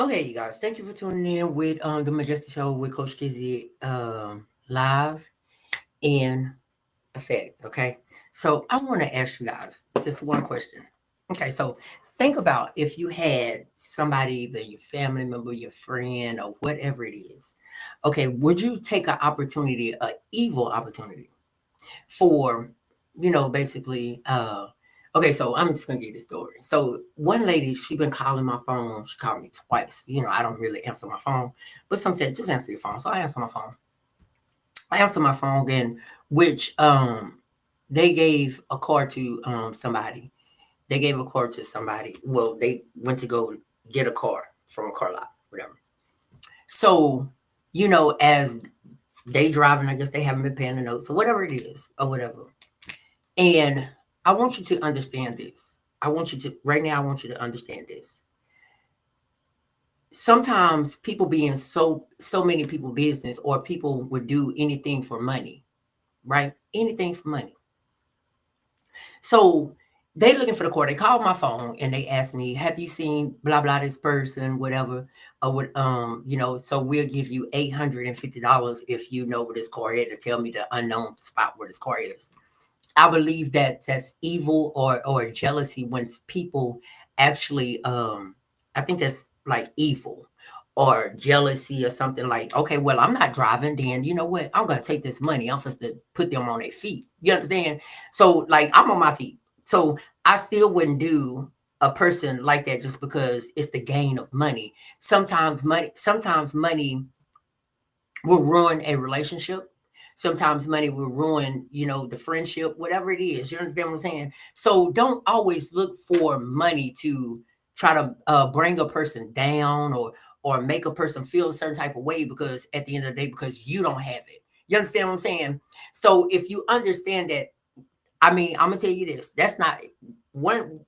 Okay, you guys, thank you for tuning in with the Majestic Show with Coach Kizzy live in effect. Okay, so I want to ask you guys just one question. Okay, so think about if you had somebody, either your family member, your friend, or whatever it is. Okay, would you take an opportunity, an evil opportunity, for basically okay, so I'm just gonna give this story. So one lady, she been calling my phone. She called me twice. I don't really answer my phone, but some said just answer your phone. So I answer my phone again, which they gave a car to somebody. They gave a car to somebody. Well, they went to go get a car from a car lot, whatever. So, as they driving, I guess they haven't been paying the notes or whatever it is, or whatever. And I want you to understand this. Right now, I want you to understand this. Sometimes people be in so many people business, or people would do anything for money, right? Anything for money. So they looking for the car. They called my phone and they asked me, "Have you seen blah blah this person, whatever?" Or what so we'll give you $850 if you know where this car is, to tell me the unknown spot where this car is. I believe that that's evil, or jealousy, when people actually I think that's like evil or jealousy or something. Like, okay, well, I'm not driving, then you know what? I'm gonna take this money. I'm supposed to put them on their feet. You understand? So like I'm on my feet. So I still wouldn't do a person like that just because it's the gain of money. Sometimes money will ruin a relationship. Sometimes money will ruin, the friendship, whatever it is. You understand what I'm saying? So don't always look for money to try to bring a person down, or make a person feel a certain type of way, because at the end of the day, because you don't have it. You understand what I'm saying? So if you understand that, I mean, I'm gonna tell you this. That's not one.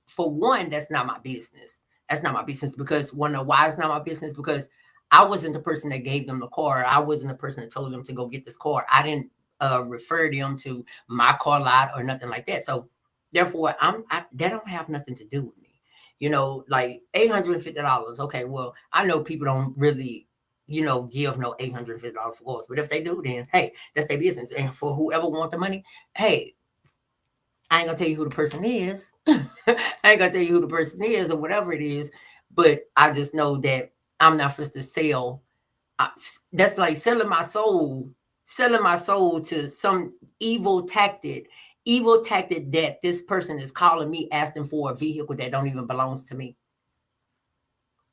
That's not my business. That's not my business, because one of why it's not my business, because I wasn't the person that gave them the car. I wasn't the person that told them to go get this car. I didn't refer them to my car lot or nothing like that. So therefore, that don't have nothing to do with me. Like $850. Okay, well, I know people don't really, give no $850 for cars, but if they do, then hey, that's their business. And for whoever want the money, hey, I ain't gonna tell you who the person is. I ain't gonna tell you who the person is or whatever it is, but I just know that I'm not supposed to sell. That's like selling my soul to some evil tactic that this person is calling me, asking for a vehicle that don't even belongs to me.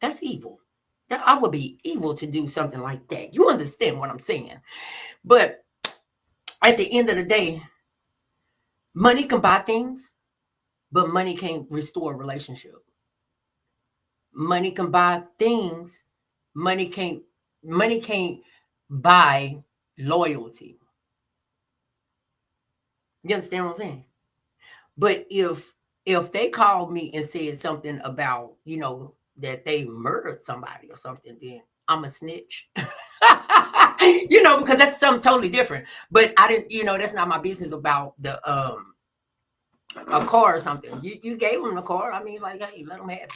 That's evil. That I would be evil to do something like that. You understand what I'm saying? But at the end of the day, money can buy things, but money can't restore a relationship. Money can buy things. Money can't money can't buy loyalty. You understand what I'm saying? But if they called me and said something about, that they murdered somebody or something, then I'm a snitch. Because that's something totally different. But I didn't, that's not my business about the a car or something. You gave them the car. I mean, like, hey, let them have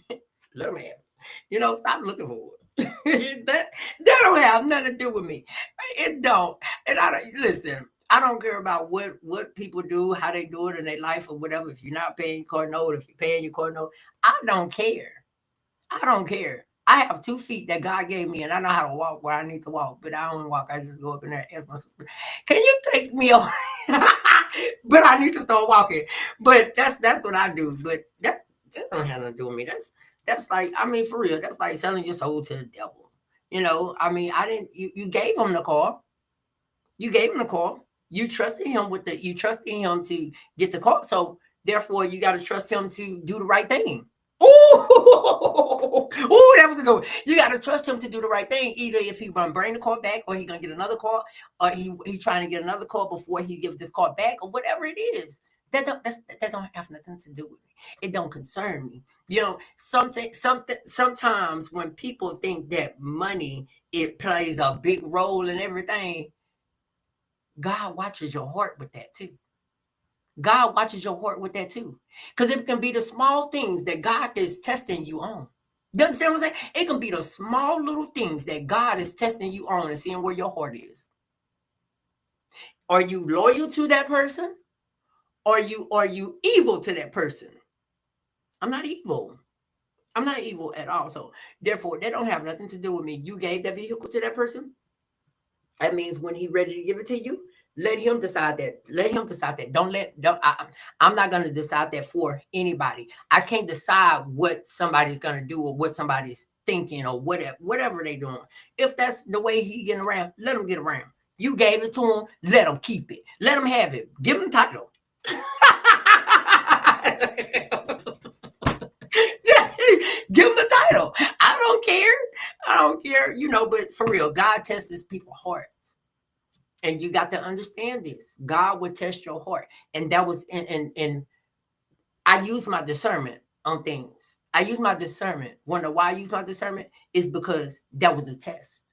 it. Let them have it. Stop looking for it. that don't have nothing to do with me. It don't. And I don't listen. I don't care about what people do, how they do it in their life or whatever. If you're not paying your car note, if you're paying your car note, I don't care. I don't care. I have 2 feet that God gave me, and I know how to walk where I need to walk, but I don't walk. I just go up in there and ask my sister, "Can you take me on?" But I need to start walking. But that's what I do. But that don't have nothing to do with me. That's like, I mean, for real, that's like selling your soul to the devil. I mean, I didn't. You gave him the car. You gave him the car. You trusted him to get the car. So therefore, you got to trust him to do the right thing. Ooh, that was a good one. You got to trust him to do the right thing. Either if he gonna bring the car back, or he gonna get another car, or he trying to get another car before he gives this car back, or whatever it is. That don't have nothing to do with me. It don't concern me. Sometimes when people think that money, it plays a big role in everything, God watches your heart with that too. God watches your heart with that too. Because it can be the small things that God is testing you on. You understand what I'm saying? It can be the small little things that God is testing you on and seeing where your heart is. Are you loyal to that person? Are you evil to that person? I'm not evil. I'm not evil at all. So therefore, they don't have nothing to do with me. You gave that vehicle to that person. That means when he's ready to give it to you, let him decide that. Let him decide that. I'm not going to decide that for anybody. I can't decide what somebody's going to do or what somebody's thinking or whatever they doing. If that's the way he getting around, let him get around. You gave it to him, let him keep it. Let him have it. Give him title. Give him a title. I don't care. I don't care. But for real, God tests his people's heart. And you got to understand this. God will test your heart. And that was and I use my discernment on things. I use my discernment. Wonder why I use my discernment is because that was a test.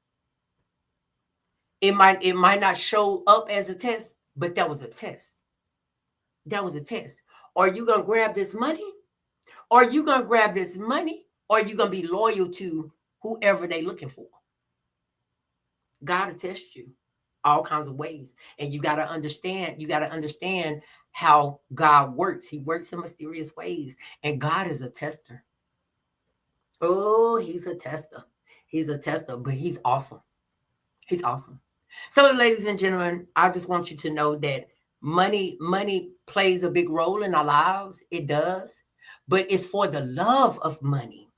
It might not show up as a test, but that was a test. That was a test. Are you gonna grab this money? Are you gonna grab this money? Or are you gonna be loyal to whoever they looking for? God will test you all kinds of ways. And you gotta understand how God works. He works in mysterious ways. And God is a tester. Oh, he's a tester. He's a tester, but he's awesome. He's awesome. So, ladies and gentlemen, I just want you to know that money plays a big role in our lives. It does. But it's for the love of money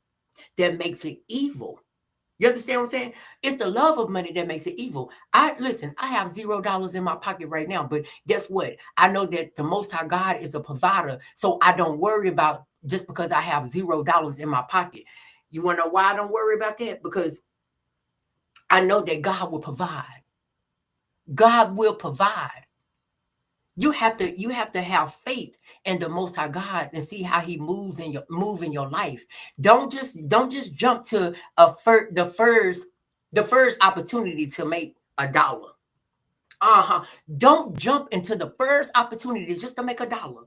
that makes it evil. You understand what I'm saying? It's the love of money that makes it evil. I have $0 in my pocket right now, but guess what? I know that the Most High God is a provider, so I don't worry about just because I have $0 in my pocket. You want to know why I don't worry about that? Because I know that God will provide. God will provide. You have to have faith in the Most High God and see how He move in your life. Don't just jump to the first opportunity to make $1. Don't jump into the first opportunity just to make $1.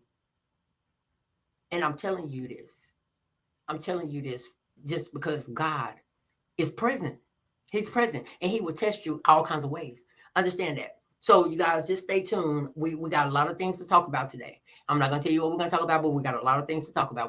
And I'm telling you this. I'm telling you this just because God is present. He's present and he will test you all kinds of ways. Understand that. So you guys just stay tuned. We got a lot of things to talk about today. I'm not gonna tell you what we're gonna talk about, but we got a lot of things to talk about.